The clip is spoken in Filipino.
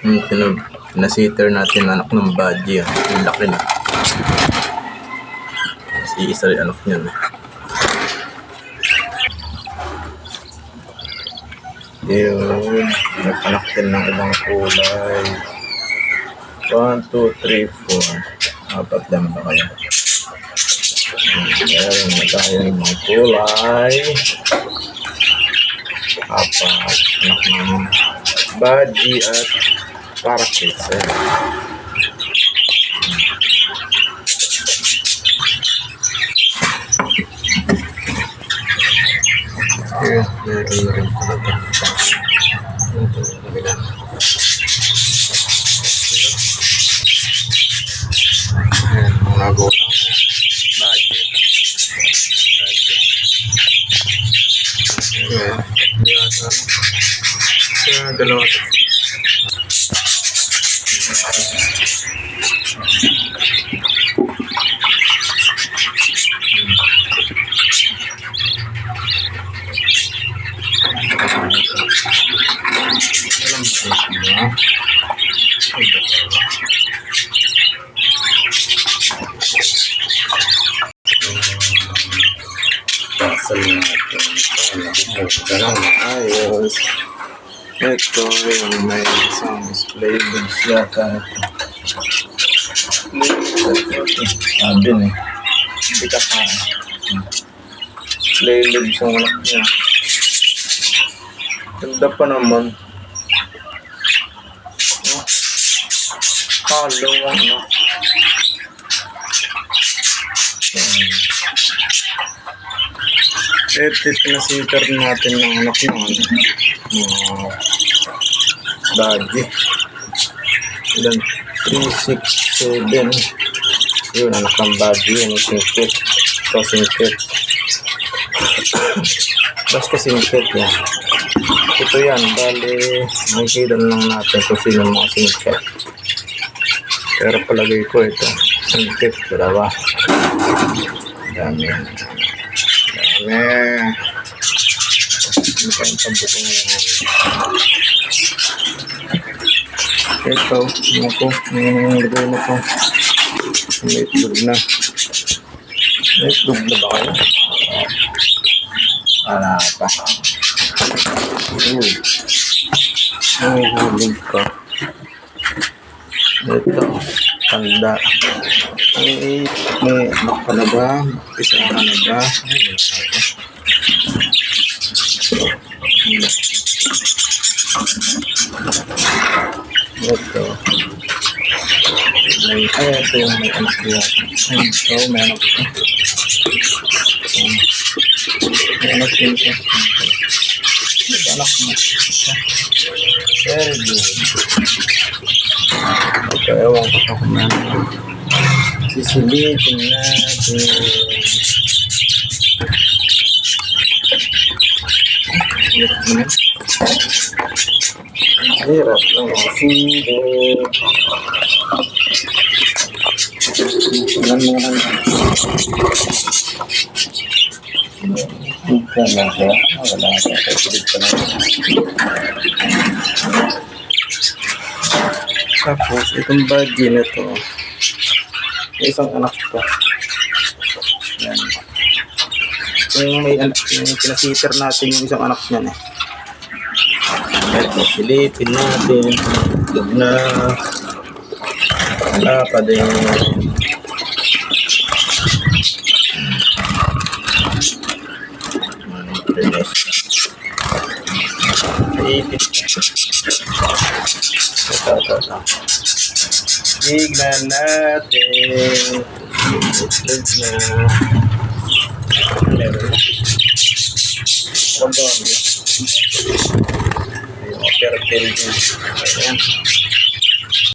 Pinasitter natin anak ng Badgie. Yung laki na. Si isa rin anak niyan. Yun. Nagpanak din ng ibang kulay. 1, 2, 3, 4. Apat lang ba kayo? Meron na tayo ng mga kulay. Apat. Anak ng Badgie at Parakeet. Ayan, meron na rin pala ito. Ito na kabila. Ayan, mga gola. Badgie. Ayan, hindi ata. Kaya dalawa ito. Alam mo siya. Pasal natin. Ganang ayos. Ito yung may isang display goods yata. Sabi na eh. Hindi ka pa. Display goods yung anak niya. Ganda pa naman. Halo ano. Pinasitter natin ng anak ng Badgie. Ilan? 3, 6, 7. Yun, anak ng Badgie. Ano, singkit. Ito, singkit. Basta singkit yan. Ito yan. Bali, makikita lang natin kung sino mga singkit. Pero palagay ko ito. Singkit. Dalawa. Dami yan. Dami. Hindi pa yung pambuko ngayon. Ito, ako, nilagay na ko. May itlog na. May itlog na ba kayo? Wala pa. May huling pa. Ito, tanda. May anak pa na ba? Isa pa na ba? Ito. Ito yung may anak niya. Ito, may anak niya. May anak niya. May anak niya. Very good. Ito, ewan ko pa kung ano. Sisilitin natin. Hirap lang masilip. Ilan mo lang. Ito lang siya. Wala ka. Kasilip ka lang. Tapos, itong Badgie na ito. Isang anak ko. Yan. Yung may anak, yung pinasitter natin yung isang anak niya na. Ito, silipin natin. Ito na. Wala pa din. Ipit. Ito. Tignan natin. Itlog na. Meron na. Ang dami. Yung operatil din. Ayan.